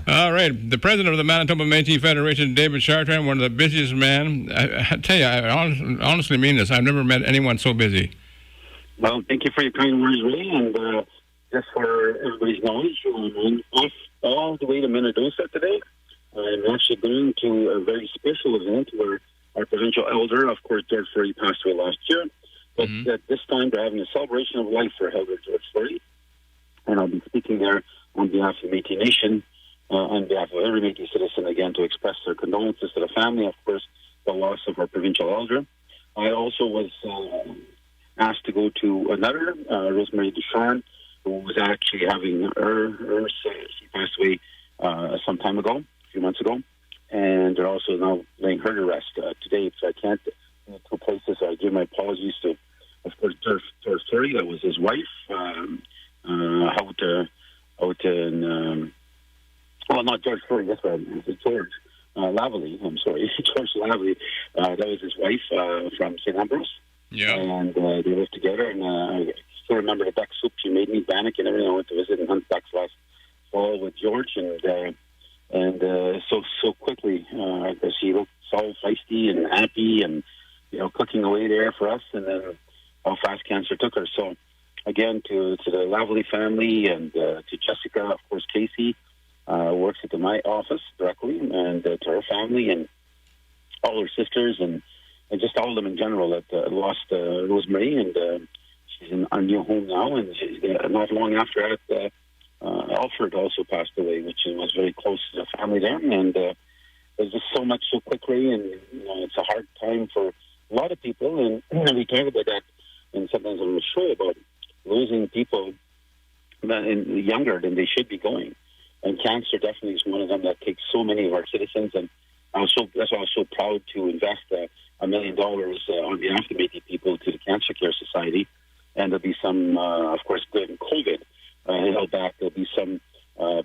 All right. The president of the Manitoba Métis Federation, David Chartrand, one of the busiest men. I tell you, I honestly mean this. I've never met anyone so busy. Well, thank you for your kind words, Ray. And just for everybody's knowledge, I'm off all the way to Minnesota today. I'm actually going to a very special event where our provincial elder, of course, George Furry, passed away last year. But this time they're having a celebration of life for Elder George Furry. And I'll be speaking there on behalf of the Métis Nation, on behalf of every Métis citizen, again, to express their condolences to the family, of course, the loss of our provincial elder. I also was asked to go to another, Rosemary Ducharme, who was actually having she passed away some time ago, a few months ago. And they're also now laying her to rest today, so I can't go to places. I give my apologies to, of course, George Furry. That was his wife. Not George Furry, that's right. It's George Lavallee. I'm sorry, George Lavallee. That was his wife from St. Ambrose. Yeah. And they lived together. And I still remember the duck soup she made me, bannock and everything. I went to visit and hunt ducks last fall with George, and so quickly because she looked so feisty and happy, and cooking away there for us. And then how fast cancer took her. So again, to the Lavallee family and to Jessica, of course, Casey. Works at my office directly, and to her family and all her sisters and just all of them in general that lost Rosemary, and she's in our new home now. And she's, not long after that, Alfred also passed away, which was very close to the family there. And there's just so much so quickly, and it's a hard time for a lot of people. And we talk about that, and sometimes on the show about losing people younger than they should be going. And cancer definitely is one of them that takes so many of our citizens. And that's why I was so proud to invest $1 million on behalf of the Métis people to the Cancer Care Society. And there'll be some, of course, given COVID held back, there'll be some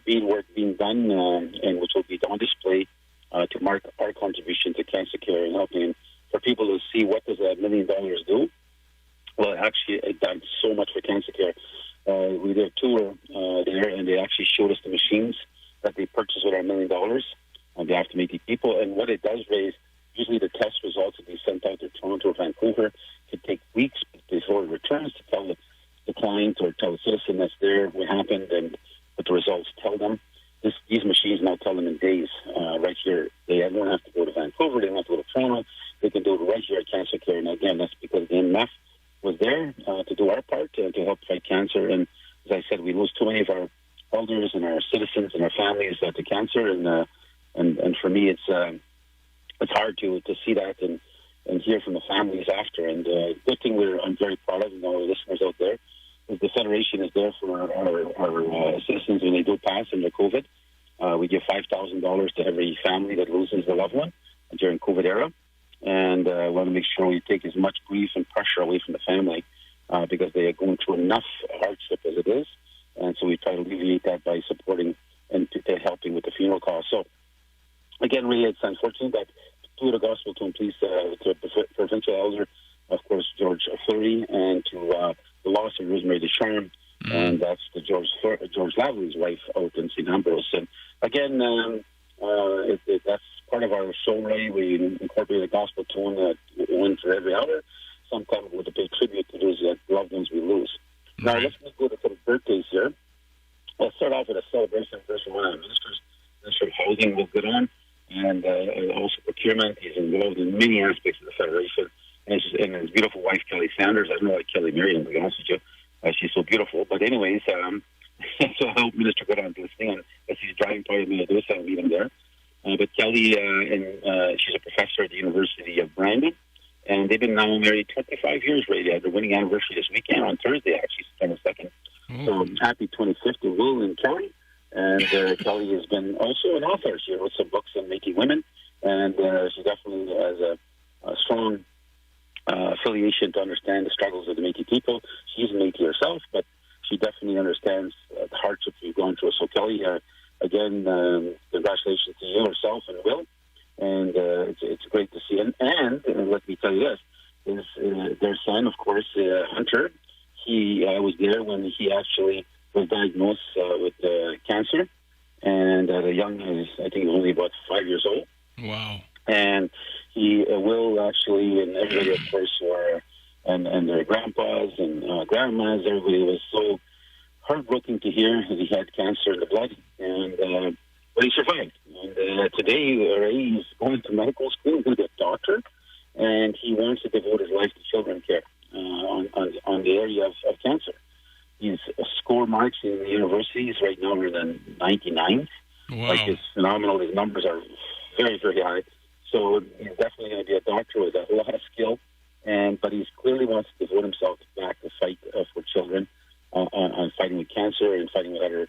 beadwork being done, and which will be on display to mark our contribution to cancer care and helping for people to see what does $1 million do. Well, actually, it done so much for cancer care. We did a tour there, and they actually showed us the machines that they purchased with our $1 million on behalf of Métis people. And what it does raise, usually the test results will be sent out to Toronto or Vancouver. It could take weeks before it returns to tell the client or tell the citizen that's there what happened and what the results tell them. These machines now tell them in days right here. They don't have to go to Vancouver. They don't have to go to Toronto. They can do it right here at Cancer Care. And again, that's because the MMF was there to do our part to help fight cancer. And as I said, we lose too many of our elders and our citizens and our families to cancer. And for me, it's hard to see that and hear from the families after. And good thing I'm very proud of, our listeners out there, is the Federation is there for our citizens when they do pass under COVID. We give $5,000 to every family that loses a loved one during COVID era. And I want to make sure we take as much grief and pressure away from the family because they are going through enough hardship as it is. And so we try to alleviate that by supporting and helping with the funeral costs. So, again, really, it's unfortunate that to the gospel to please to the provincial elder, of course, George Furry, and to the loss of Rosemary Ducharme, and that's the George Lavallee's wife out in St. Ambrose. And again, that's part of our show, Ray. We incorporate a gospel tone one for every hour, sometimes with a big tribute to those loved ones we lose. Now, let's go to some birthdays here. Let's start off with a celebration for one of our ministers. Minister of Housing will get on, and also procurement. He's involved in many aspects of the Federation. And his beautiful wife, Kelly Sanders. I don't know like Kelly Marion, to be honest with you. She's so beautiful. But anyways, so I hope Minister Goodon's listening. And as he's driving by me to do so, I'll meet him there. But Kelly, she's a professor at the University of Brandon. And they've been now married 25 years, Ray. They had their wedding anniversary this weekend on Thursday, actually, September 2nd. So happy 25th to Will and Kelly. And Kelly has been also an author. She wrote some books on Métis women. And she definitely has a strong affiliation to understand the struggles of the Métis people. She's a Métis herself, but she definitely understands the hardships we've gone through. So Kelly, again, congratulations to you herself and Will. And it's great to see. And let me tell you this, is their son, of course, Hunter. He was there when he actually was diagnosed with cancer. and the young is, I think, only about 5 years old. Wow. And he will actually, and everybody, of course, were, and their grandpas and grandmas, everybody was so heartbroken to hear that he had cancer in the blood, and but he survived. And today, he's going to medical school, he's going to be a doctor, and he wants to devote his life to children care on the area of cancer. His score marks in the universities right now are than 99. Wow. Like, it's phenomenal. His numbers are very, very high. So he's definitely going to be a doctor with a lot of skill, but he clearly wants to devote himself back to fight for children on fighting with cancer and fighting with other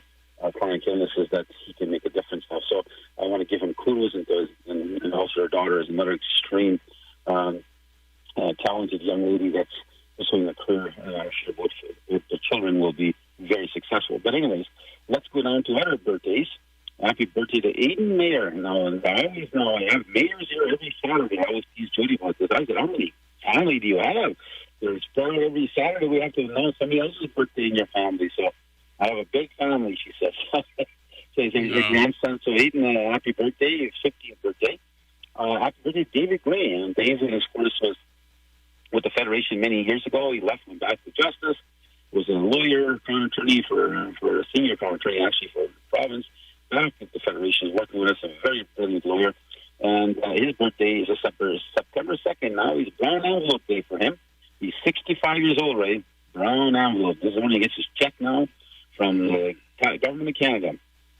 chronic illnesses that he can make a difference now. So I want to give him kudos, and also her daughter is another extreme talented young lady that's pursuing a career with the children will be very successful. But anyways, let's go down to other birthdays. Happy birthday to Aiden Mayer. Now, I always know I have mayors here every Saturday. I always tease Jody about this. I said, how many family do you have? There's probably every Saturday we have to announce somebody else's birthday in your family. So I have a big family, she says. So he's your grandson. So Aiden, happy birthday, 15th birthday. Happy birthday, David Gray. And David, of course, was with the Federation many years ago. He left, went back to justice, was a lawyer, crown attorney for a senior crown attorney, actually, for the province. Back at the Federation, working with us, a very brilliant lawyer. And his birthday is September 2nd now. He's brown envelope day for him. He's 65 years old, right? Brown envelope. This is when he gets his check now from the government of Canada.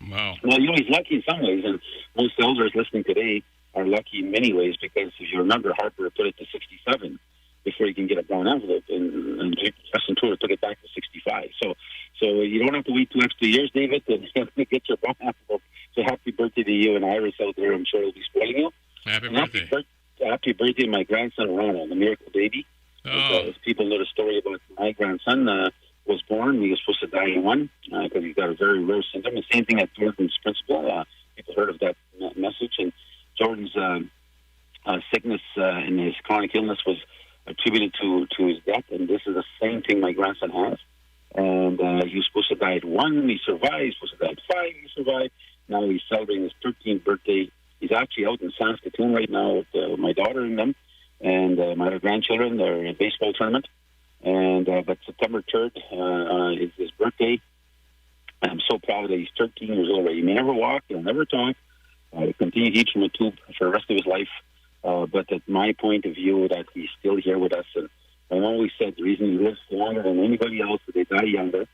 Wow. Well, he's lucky in some ways, and most elders listening today are lucky in many ways, because if you remember, Harper put it to 67 before you can get a brown envelope, and Justin Trudeau took it back to 65. So you don't have to wait 2 extra years, David, to get your brown envelope. So happy birthday to you and Iris out there. I'm sure he'll be spoiling you. Happy birthday. Happy birthday to my grandson, Ronald, the miracle baby. As people know the story about my grandson, was born. He was supposed to die in one because he's got a very rare syndrome. The same thing at Jordan's principal. People heard of that message. And Jordan's sickness and his chronic illness was attributed to his death. And this is the same thing my grandson has. And he was supposed to die at 1. He survived. He was supposed to die at 5. He survived. Now he's celebrating his 13th birthday. He's actually out in Saskatoon right now with my daughter and them, and my other grandchildren. They're in a baseball tournament. And but September 3rd is his birthday. I'm so proud that he's 13 years old. He may never walk. He'll never talk. He'll continue to eat from a tube for the rest of his life. But at my point of view, that he's still here with us. And I've always said the reason he lives longer than anybody else, that they die younger,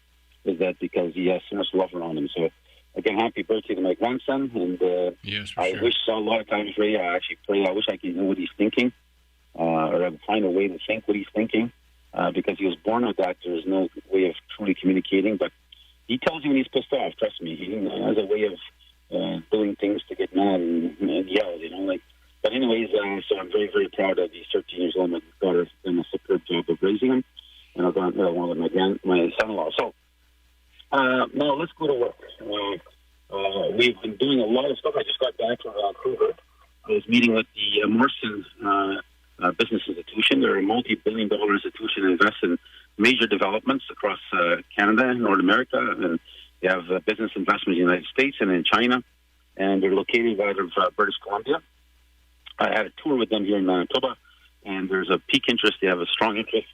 is that because he has so much love around him. So, again, happy birthday to my grandson. And yes, I wish a lot of times, Ray, I actually pray, I wish I could know what he's thinking, or I would find a way to think what he's thinking, because he was born with that. There's no way of truly communicating. But he tells you when he's pissed off, trust me. He has a way of doing things to get mad and yell, But anyways, so I'm very, very proud that he's 13 years old. My daughter's done a superb job of raising him, and I've gone along with my son-in-law. So now let's go to work. We've been doing a lot of stuff. I just got back from Vancouver. I was meeting with the Morrison Business Institution. They're a multi-billion-dollar institution that invests in major developments across Canada and North America. And they have business investments in the United States and in China. And they're located out of British Columbia. I had a tour with them here in Manitoba, and there's a peak interest. They have a strong interest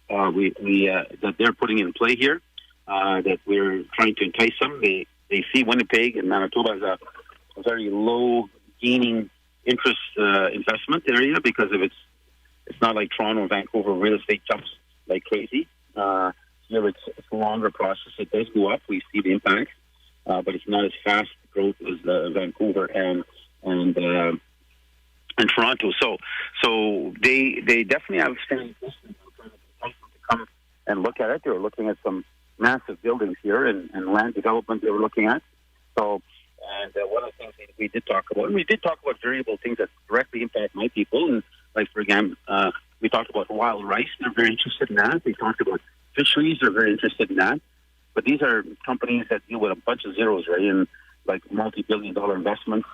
that they're putting in play here, that we're trying to entice them. They see Winnipeg and Manitoba as a very low gaining interest investment area because of it's not like Toronto and Vancouver. Real estate jumps like crazy. Here it's a longer process. It does go up. We see the impact, but it's not as fast growth as Vancouver and Toronto. So they definitely have strong interest in trying to entice them to come and look at it. They were looking at some massive buildings here and land development they were looking at. So, and one of the things we did talk about, and we did talk about variable things that directly impact my people. And like, for example, we talked about wild rice. They're very interested in that. We talked about fisheries. They're very interested in that. But these are companies that deal with a bunch of zeros, right? And like multi-billion-dollar investments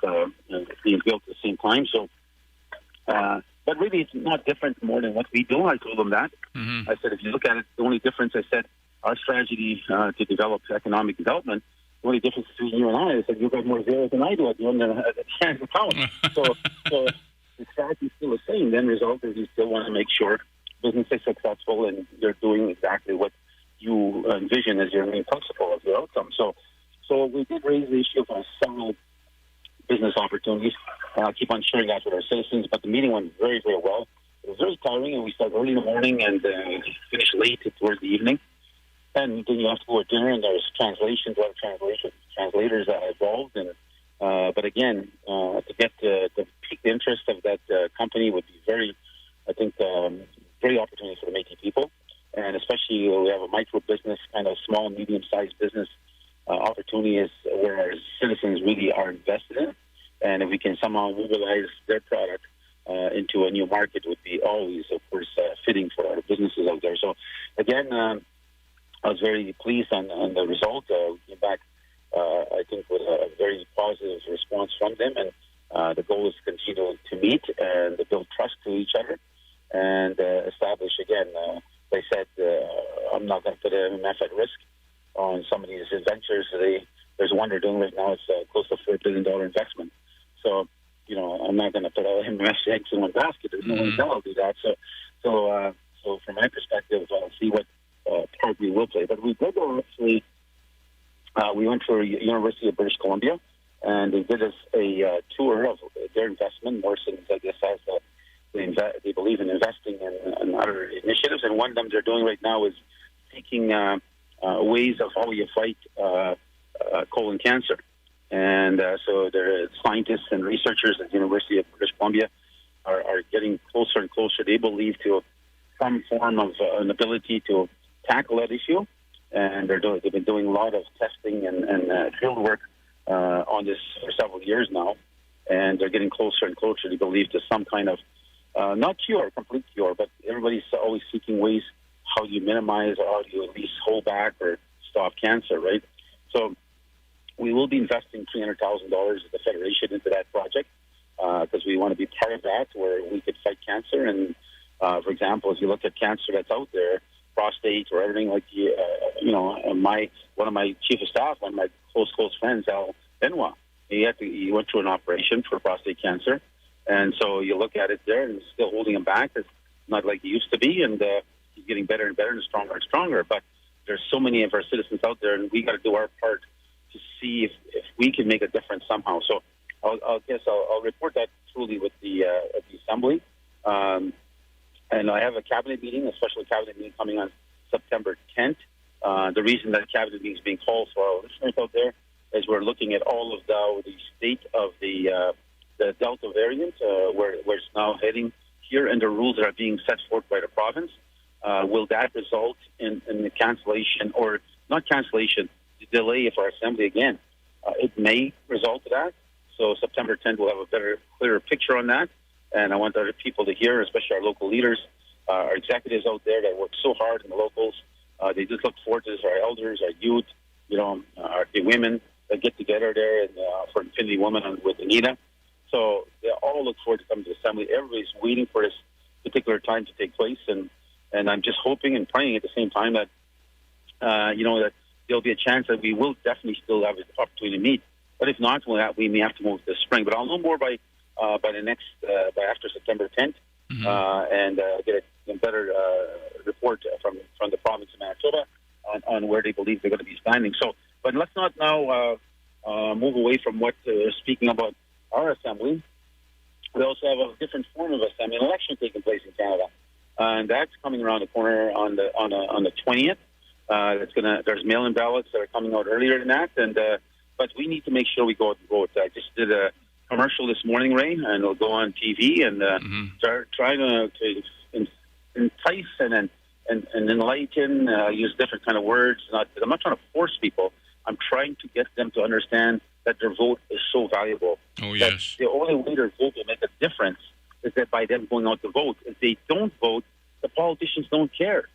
being built at the same time. So, but really, it's not different more than what we do. I told them that. Mm-hmm. I said, if you look at it, the only difference, I said, our strategy to develop economic development the only difference between you and I is that you got more zeros than I do at the end of the account. So the strategy is still the same. The end result is you still want to make sure business is successful and you're doing exactly what you envision as your main principle of your outcome. So we did raise the issue of several business opportunities. I'll keep on sharing that with our citizens, but the meeting went very, very well. It was very tiring, and we started early in the morning and finished late towards the evening. And then you have to go to dinner, and there's translations, a lot of translators involved. And but again, to get to pique the interest of that company would be very, I think, great opportunity for the Métis people. And especially we have a micro business, kind of small, medium-sized business opportunity is where our citizens really are invested in. And if we can somehow mobilize their product into a new market, would be always, of course, fitting for our businesses out there. So, again, I was very pleased on the result. We came back, I think, with a very positive response from them. And the goal is to continue to meet and to build trust to each other and establish, again, they said, I'm not going to put MMF at risk on some of these ventures. There's one they're doing right now. It's close to $4 billion investment. So, I'm not going to put all MMF eggs in one basket. There's no one else will do that. So from my perspective, I'll see what part we will play. But we did actually, we went to University of British Columbia, and they did us a tour of their investment. Morrison's, I guess, has they believe in investing in other initiatives, and one of them they're doing right now is seeking ways of how you fight colon cancer. And so the scientists and researchers at the University of British Columbia are getting closer and closer, they believe, to some form of an ability to tackle that issue. And they've been doing a lot of testing and field work on this for several years now. And they're getting closer and closer, they believe, to some kind of, not cure, complete cure, but everybody's always seeking ways how you minimize or how you at least hold back or stop cancer, right? So we will be investing $300,000 as the Federation into that project because we want to be part of that where we could fight cancer. And, for example, if you look at cancer that's out there, prostate or everything like, one of my chief of staff, one of my close friends, Al Benoit, he went through an operation for prostate cancer. And so you look at it there and it's still holding him back. It's not like he used to be. And he's getting better and better and stronger. But there's so many of our citizens out there, and we got to do our part to see if we can make a difference somehow. So I'll report that truly with the Assembly. And I have a cabinet meeting, a special cabinet meeting coming on September 10th. The reason that cabinet meeting is being called for our listeners out there is we're looking at all of the state of the Delta variant, where it's now heading here, and the rules that are being set forth by the province. Will that result in the cancellation, or not cancellation, the delay of our Assembly again? It may result in that. So September 10th, we'll have a clearer picture on that. And I want other people to hear, especially our local leaders, our executives out there that work so hard in the locals. They just look forward to this, our elders, our youth, the women that get together there and for Infinity Woman with Anita. So they all look forward to coming to the Assembly. Everybody's waiting for this particular time to take place. And I'm just hoping and praying at the same time that, that there'll be a chance that we will definitely still have an opportunity to meet. But if not, we may have to move this spring. But I'll know more by after September 10th, and get a better report from the province of Manitoba on where they believe they're going to be standing. So, but let's not now move away from what speaking about our Assembly. We also have a different form of Assembly, an election taking place in Canada. And that's coming around the corner on the 20th. There's mail-in ballots that are coming out earlier than that, but we need to make sure we go out and vote. I just did a commercial this morning, Ray, and it'll go on TV and try to entice and enlighten. Use different kind of words. I'm not trying to force people. I'm trying to get them to understand that their vote is so valuable. Oh yes. The only way their vote will make a difference is that by them going out to vote. If they don't vote, the politicians don't care.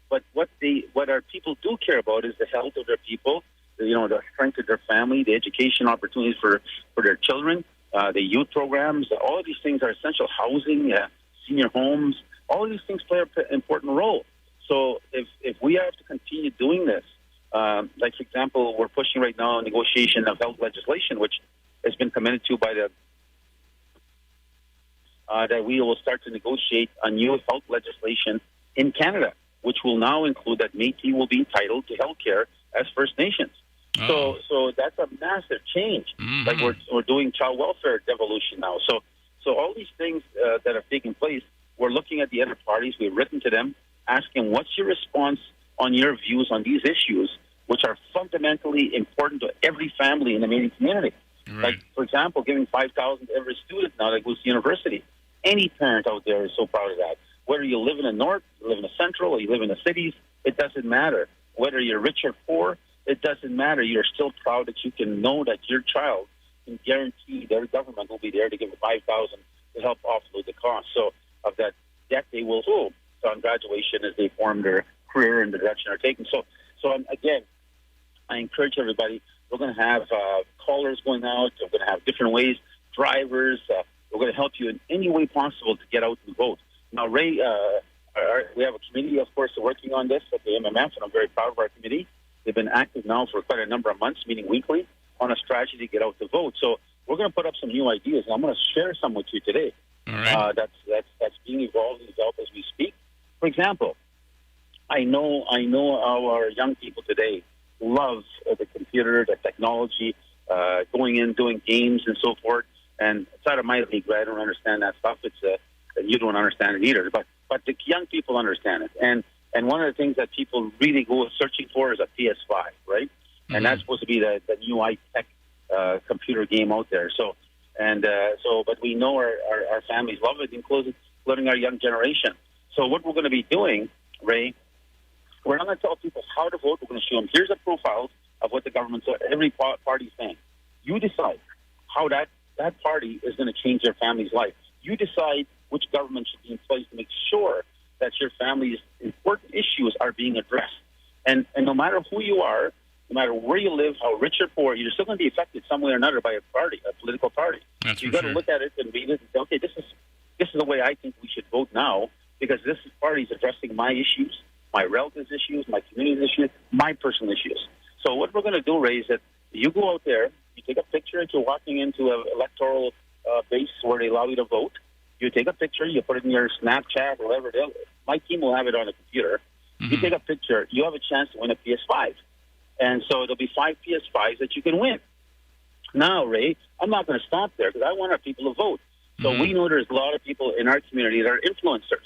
But what our people do care about is the health of their people, the strength of their family, the education opportunities for their children, the youth programs. All of these things are essential. Housing, senior homes, all of these things play an important role. So if we have to continue doing this, Like, for example, we're pushing right now a negotiation of health legislation, which has been committed to by the that we will start to negotiate a new health legislation in Canada, which will now include that Métis will be entitled to health care as First Nations. Oh. So that's a massive change. Mm-hmm. Like we're doing child welfare devolution now. So all these things that have taken place, we're looking at the other parties. We've written to them, asking what's your response on your views on these issues, which are fundamentally important to every family in the Métis community. Right. Like, for example, giving $5,000 to every student now that goes to university. Any parent out there is so proud of that. Whether you live in the north, you live in the central, or you live in the cities, it doesn't matter. Whether you're rich or poor, it doesn't matter. You're still proud that you can know that your child can guarantee their government will be there to give $5,000 to help offload the cost. So of that debt they will owe on graduation as they form their career and the direction they're taking. So again, I encourage everybody. We're going to have callers going out. We're going to have different ways, drivers. We're going to help you in any way possible to get out and vote. Now, Ray, we have a committee, of course, working on this at the MMF, and I'm very proud of our committee. They've been active now for quite a number of months, meeting weekly, on a strategy to get out to vote. So we're going to put up some new ideas, and I'm going to share some with you today. All right. That's being evolved and developed as we speak. For example, I know our young people today love the computer, the technology, going in, doing games and so forth. And it's out of my league, right? I don't understand that stuff. You don't understand it either. But the young people understand it. And one of the things that people really go searching for is a PS5, right? Mm-hmm. And that's supposed to be the new high-tech computer game out there. But we know our families love it, including our young generation. So what we're going to be doing, Ray, we're not going to tell people how to vote. We're going to show them, here's a profile of what the government, every party is saying. You decide how that party is going to change your family's life. You decide which government should be in place to make sure that your family's important issues are being addressed. And no matter who you are, no matter where you live, how rich or poor, you're still going to be affected some way or another by a political party. You've got to look at it and read it and say, okay, this is the way I think we should vote now, because this party is addressing my issues, my relatives' issues, my community's issues, my personal issues. So what we're going to do, Ray, is that you go out there, you take a picture if you're walking into an electoral base where they allow you to vote. You take a picture, you put it in your Snapchat or whatever. My team will have it on the computer. Mm-hmm. You take a picture, you have a chance to win a PS5. And so there'll be 5 PS5s that you can win. Now, Ray, I'm not going to stop there because I want our people to vote. So we know there's a lot of people in our community that are influencers.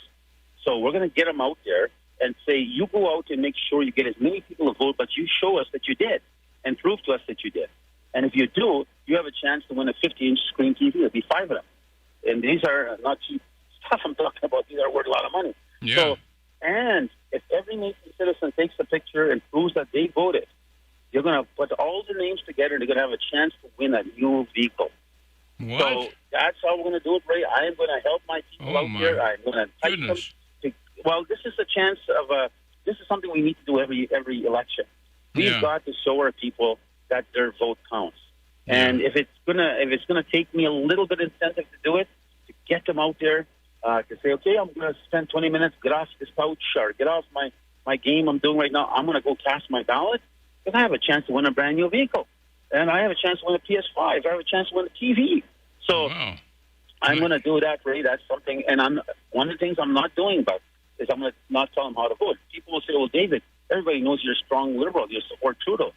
So we're going to get them out there and say, you go out and make sure you get as many people to vote, but you show us that you did and prove to us that you did. And if you do, you have a chance to win a 50-inch screen TV. There'll be 5 of them. And these are not cheap stuff I'm talking about. These are worth a lot of money. Yeah. So, and if every Métis citizen takes a picture and proves that they voted, you're going to put all the names together and you're going to have a chance to win a new vehicle. What? So that's how we're going to do it, Ray. I am going to help my people out here. I'm going to entice them to, well, this is a chance of this is something we need to do every election. We've got to show our people that their vote counts. And if it's gonna take me a little bit of incentive to do it, to get them out there, to say, okay, I'm gonna spend 20 minutes, get off this couch or get off my game I'm doing right now. I'm gonna go cast my ballot because I have a chance to win a brand new vehicle, and I have a chance to win a PS5. I have a chance to win a TV. So I'm gonna do that, Ray. That's something. And one of the things I'm not doing about is I'm gonna not tell them how to vote. People will say, well, David, everybody knows you're a strong liberal. You support Trudeau.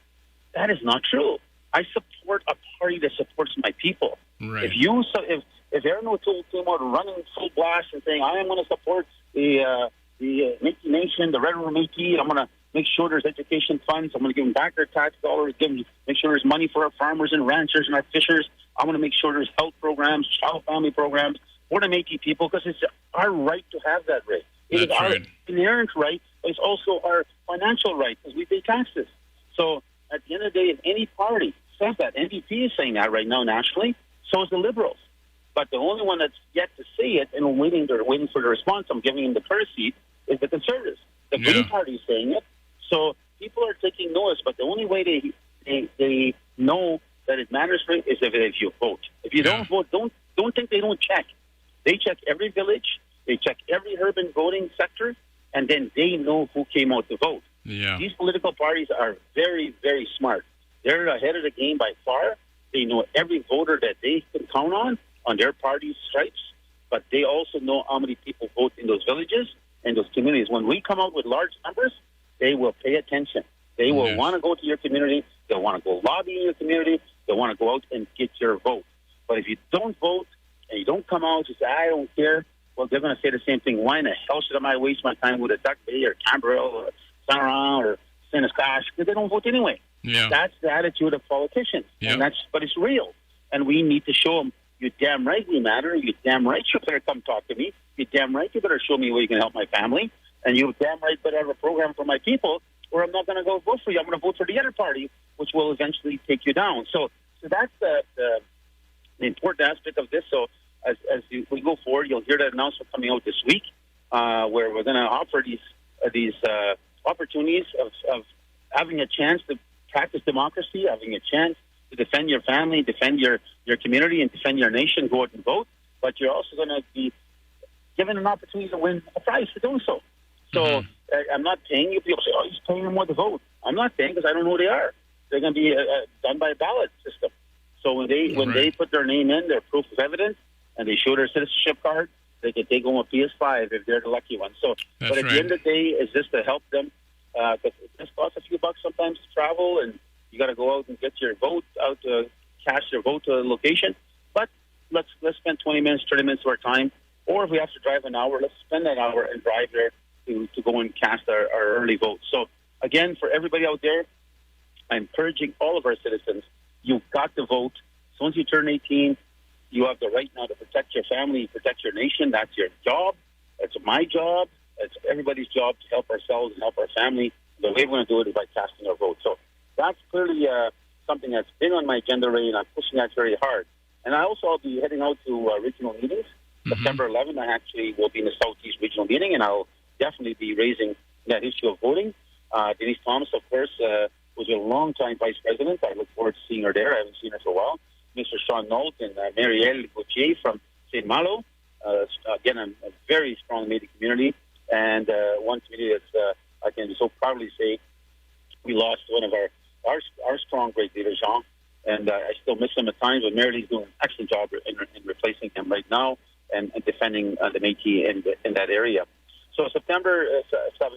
That is not true. I support a party that supports my people. Right. If Aaron O'Toole came out running full blast and saying, I am going to support the Métis Nation, the Red River Métis, I'm going to make sure there's education funds, I'm going to give them back their tax dollars, make sure there's money for our farmers and ranchers and our fishers, I'm going to make sure there's health programs, child family programs for the Métis people, because it's our right to have that right. It is our inherent right, but it's also our financial right because we pay taxes. So at the end of the day, if any party says that, NDP is saying that right now nationally, so is the Liberals. But the only one that's yet to say it and waiting for the response, I'm giving them the courtesy, is the Conservatives. The Green Party is saying it. So people are taking notice, but the only way they know that it matters for it is if you vote. If you don't vote, don't think they don't check. They check every village, they check every urban voting sector, and then they know who came out to vote. Yeah. These political parties are very, very smart. They're ahead of the game by far. They know every voter that they can count on their party's stripes, but they also know how many people vote in those villages and those communities. When we come out with large numbers, they will pay attention. They will want to go to your community. They'll want to go lobby in your community. They'll want to go out and get your vote. But if you don't vote and you don't come out, you say, I don't care, well, they're going to say the same thing. Why in the hell should I waste my time with a Duck Bay or Canberra or Saint Laurent or Saint Eustache? Because they don't vote anyway. Yeah. That's the attitude of politicians. Yeah. But it's real. And we need to show them, you're damn right we matter. You're damn right you better come talk to me. You're damn right you better show me where you can help my family. And you're damn right better have a program for my people, or I'm not going to go vote for you. I'm going to vote for the other party, which will eventually take you down. So that's the important aspect of this. So as we go forward, you'll hear that announcement coming out this week, where we're going to offer these opportunities of having a chance to practice democracy, having a chance to defend your family, defend your community, and defend your nation, go out and vote. But you're also going to be given an opportunity to win a prize for doing so. So I'm not paying you. People say, oh, he's paying them more to vote. I'm not paying because I don't know who they are. They're going to be done by a ballot system. So when they put their name in, their proof of evidence, and they show their citizenship card, they can take home a PS5 if they're the lucky one. So, but at the end of the day, is this to help them? Because this costs a few bucks sometimes to travel, and you got to go out and get your vote out, cast your vote to a location. But let's spend 20 minutes, 30 minutes of our time, or if we have to drive an hour, let's spend that hour and drive there to go and cast our early vote. So again, for everybody out there, I'm encouraging all of our citizens, you've got to vote. So once you turn 18, you have the right now to protect your family, protect your nation. That's your job. That's my job. It's everybody's job to help ourselves and help our family. The way we're going to do it is by casting our vote. So that's clearly something that's been on my agenda, Ray, and I'm pushing that very hard. And I'll be heading out to regional meetings. September 11th, I actually will be in the Southeast Regional Meeting, and I'll definitely be raising that issue of voting. Denise Thomas, of course, was a long-time vice president. I look forward to seeing her there. I haven't seen her for a while. Mr. Sean Nolt and Marielle Gauthier from St. Malo. Again, a very strong Métis community, and one community that's, I can so proudly say, we lost one of our strong, great leader, Jean, and I still miss him at times, but Marielle's doing an excellent job in replacing him right now and defending the Métis in that area. So September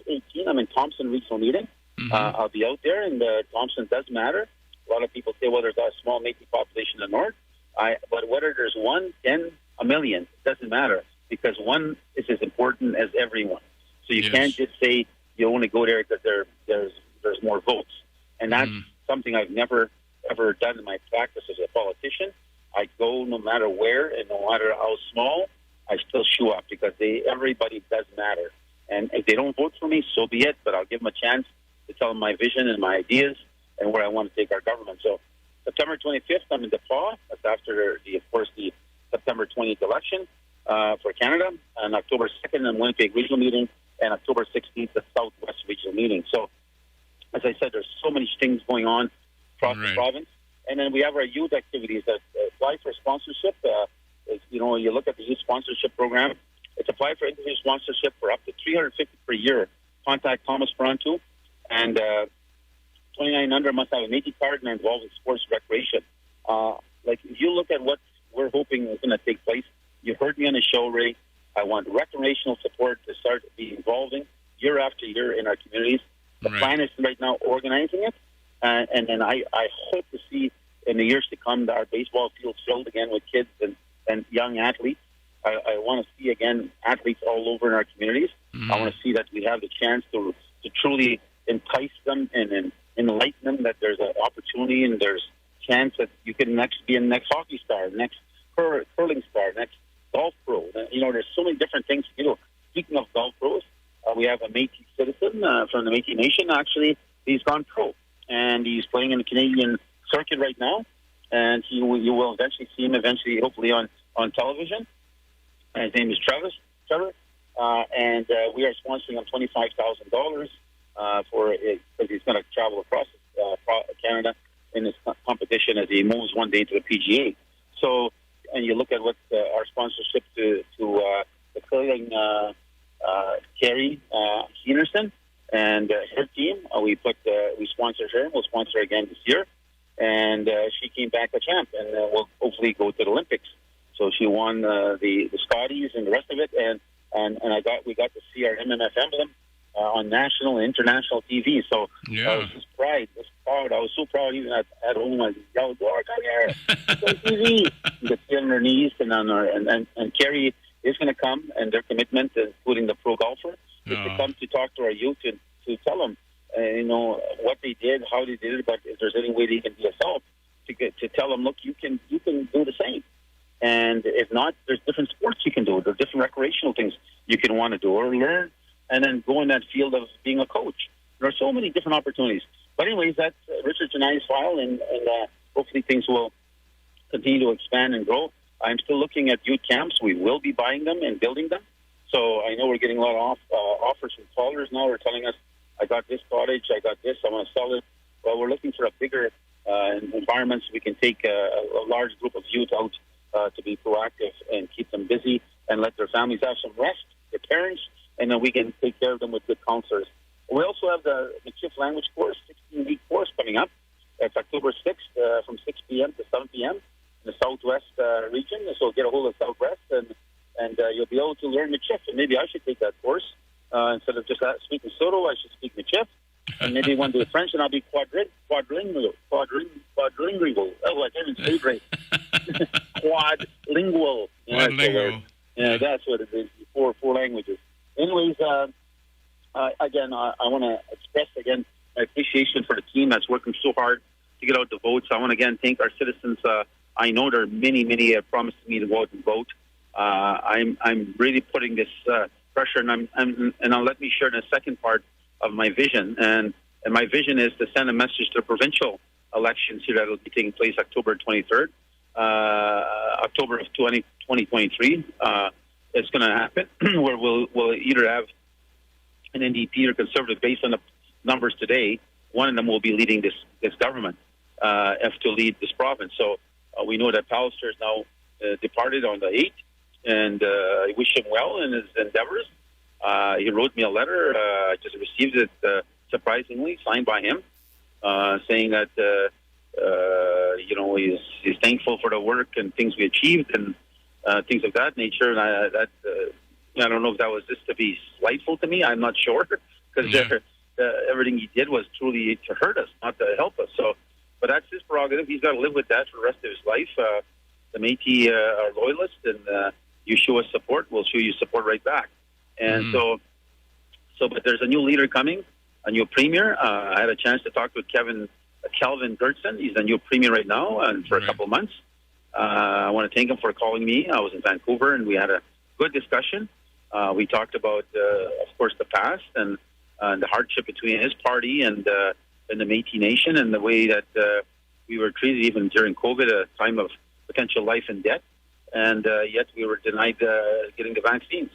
18, I'm in Thompson Regional Meeting. I'll be out there, and Thompson does matter. A lot of people say, well, there's a small Métis population in the north. But whether there's 1, 10, a million, it doesn't matter, because one is as important as everyone. So you can't just say you only go there because there's more votes. And that's something I've never, ever done in my practice as a politician. I go no matter where and no matter how small, I still show up because everybody does matter. And if they don't vote for me, so be it, but I'll give them a chance to tell them my vision and my ideas and where I want to take our government. So September 25th, I'm in DePaul. That's after, the September 20th election for Canada. And October 2nd, I'm Winnipeg Regional Meeting. And October 16th, the Southwest Regional Meeting. So, as I said, there's so many things going on across the province. And then we have our youth activities that apply for sponsorship. You look at the youth sponsorship program. It's apply for individual sponsorship for up to $350 per year. Contact Thomas Parantu. And 29 under must have a Métis card and are involved in sports recreation. If you look at what we're hoping is going to take place, you heard me on the show, Ray. I want recreational support to start be evolving year after year in our communities. The plan is right now organizing it, and then I hope to see in the years to come our baseball fields filled again with kids and young athletes. I want to see again athletes all over in our communities. I want to see that we have the chance to truly entice them and enlighten them that there's an opportunity and there's chance that you can be a next hockey star, next curling star, next golf pro. There's so many different things to do. Speaking of golf pros, we have a Métis citizen from the Métis Nation. Actually, he's gone pro, and he's playing in the Canadian circuit right now. And you will eventually see him hopefully on television. And his name is Trevor, and we are sponsoring him $25,000 because he's going to travel across Canada in this competition as he moves one day to the PGA. So. And you look at what our sponsorship to the curling Carrie Henderson and her team. sponsored her, and we'll sponsor her again this year. And she came back a champ, and we'll hopefully go to the Olympics. So she won the Scotties and the rest of it, and we got to see our MMF emblem on national and international TV. So I was just proud. I was so proud even at home. I yelled, "Go on here, it's on TV!" You could see on her knees and on her, and Kerry is going to come, and their commitment, including the pro golfer, is to come to talk to our youth and to tell them, what they did, how they did it, but if there's any way they can be a help, to tell them, look, you can do the same. And if not, there's different sports you can do. There's different recreational things you can want to do or learn, and then go in that field of being a coach. There are so many different opportunities. But anyways, that's Richard and I's file, and hopefully things will continue to expand and grow. I'm still looking at youth camps. We will be buying them and building them. So I know we're getting a lot of offers from callers now. They're telling us, I got this cottage, I got this, I want to sell it. Well, we're looking for a bigger environment so we can take a large group of youth out to be proactive and keep them busy and let their families have some rest, their parents, and then we can take care of them with good counselors. We also have the McChiff language course, 16-week course coming up. It's October 6th from 6 p.m. to 7 p.m. in the Southwest region. So get a hold of Southwest, and you'll be able to learn McChiff. And maybe I should take that course. Instead of just speaking Soto, I should speak McChiff. And maybe one do French, and I'll be quadlingual. Oh, I can't even say it right. Quadlingual. Quadlingual. Yeah, that's what it is. Four languages. Anyways, again, I want to express again my appreciation for the team that's working so hard to get out the votes. I want to again thank our citizens. I know there are many promised me to go out and vote. I'm really putting this pressure, and I'll let me share the second part of my vision. And my vision is to send a message to the provincial elections here that will be taking place October 23rd, October of 2023. It's going to happen where we'll either have an NDP or Conservative based on the numbers today. One of them will be leading this government to lead this province. So we know that Pallister is now departed on the 8th, and I wish him well in his endeavors. He wrote me a letter. I just received it, surprisingly, signed by him, saying that he's thankful for the work and things we achieved and things of that nature. And I don't know if that was just to be slightful to me. I'm not sure, because everything he did was truly to hurt us, not to help us. So, but that's his prerogative. He's got to live with that for the rest of his life. The Métis are loyalists, and you show us support, we'll show you support right back. And so, but there's a new leader coming, a new premier. I had a chance to talk with Calvin Gertson. He's the new premier right now, and for a couple of months. I want to thank him for calling me. I was in Vancouver, and we had a good discussion. We talked about, of course, the past and the hardship between his party and the Métis Nation, and the way that we were treated even during COVID, a time of potential life and death, and yet we were denied getting the vaccines.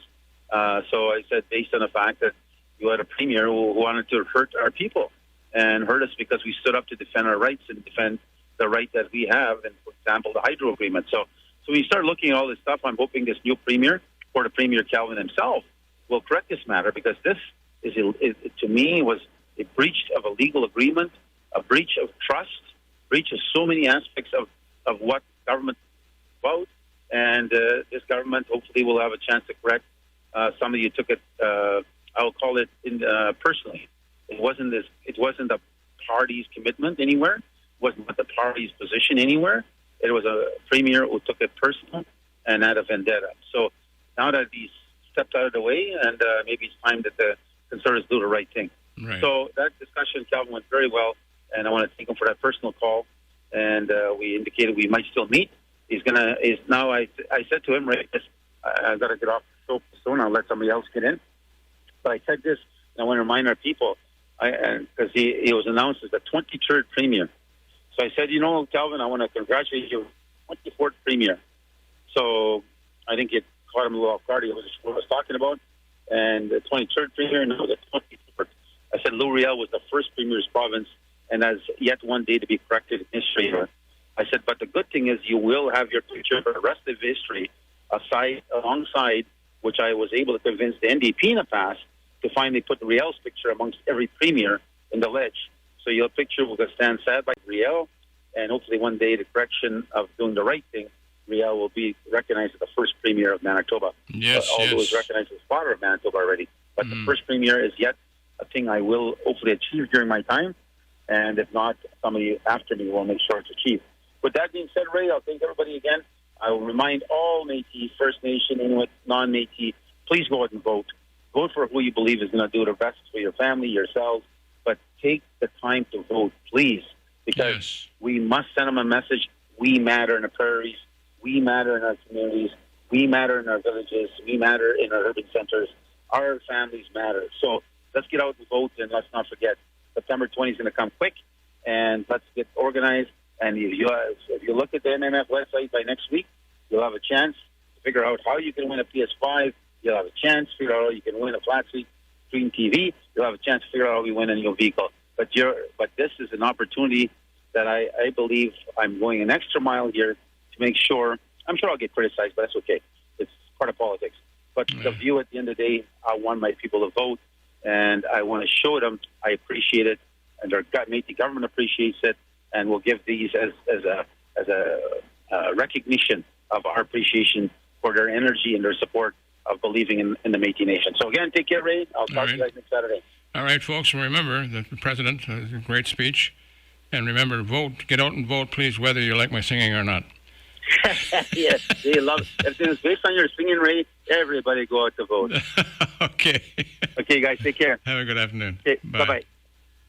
So I said, based on the fact that you had a premier who wanted to hurt our people and hurt us because we stood up to defend our rights and defend the right that we have, and, for example, the hydro agreement. So when you start looking at all this stuff, I'm hoping this new premier, or the Premier Calvin himself, will correct this matter, because this to me was a breach of a legal agreement, a breach of trust, breach of so many aspects of what government is about, and this government hopefully will have a chance to correct. Some of you took it, I'll call it personally. It wasn't the party's commitment anywhere. It wasn't the party's position anywhere. It was a premier who took it personal and had a vendetta. So now that he's stepped out of the way, and maybe it's time that the Conservatives do the right thing. Right. So that discussion, Calvin, went very well, and I want to thank him for that personal call. And we indicated we might still meet. I said to him, right, I've got to get off the show soon. I'll let somebody else get in. But I said this, and I want to remind our people, because he was announced as the 23rd premier. So I said, Calvin, I want to congratulate you, 24th premier. So I think it caught him a little off guard. It was what I was talking about. And the 23rd premier, no, the 24th. I said Lou Riel was the first premier's province, and has yet one day to be corrected in history. I said, but the good thing is you will have your picture for the rest of history alongside, which I was able to convince the NDP in the past to finally put the Riel's picture amongst every premier in the ledge. So your picture will stand side by Riel, and hopefully one day the correction of doing the right thing, Riel will be recognized as the first premier of Manitoba. Yes, although he's recognized as father of Manitoba already. But the first premier is yet a thing I will hopefully achieve during my time. And if not, somebody after me will make sure it's achieved. With that being said, Ray, I'll thank everybody again. I will remind all Métis, First Nation, Inuit, non-Métis, please go out and vote. Vote for who you believe is going to do the best for your family, yourselves. But take the time to vote, please. Because we must send them a message. We matter in the prairies. We matter in our communities. We matter in our villages. We matter in our urban centers. Our families matter. So let's get out and vote, and let's not forget, September 20 is going to come quick, and let's get organized. And if you look at the MMF website by next week, you'll have a chance to figure out how you can win a PS5. You'll have a chance to figure out how you can win a flat screen TV. You'll have a chance to figure out how you win a new vehicle. But this is an opportunity that I believe I'm going an extra mile here to make sure. I'm sure I'll get criticized, but that's okay. It's part of politics. But the view at the end of the day, I want my people to vote, and I want to show them I appreciate it, and our Métis government appreciates it, and we'll give these as a recognition of our appreciation for their energy and their support of believing in the Métis Nation. So again, take care, Ray. I'll talk to you guys next Saturday. All right, folks. Remember the president, a great speech, and remember, vote. Get out and vote, please, whether you like my singing or not. Yes, they love it. If it's based on your singing, Ray, everybody go out to vote. Okay. Okay, guys, take care. Have a good afternoon. Okay, bye-bye.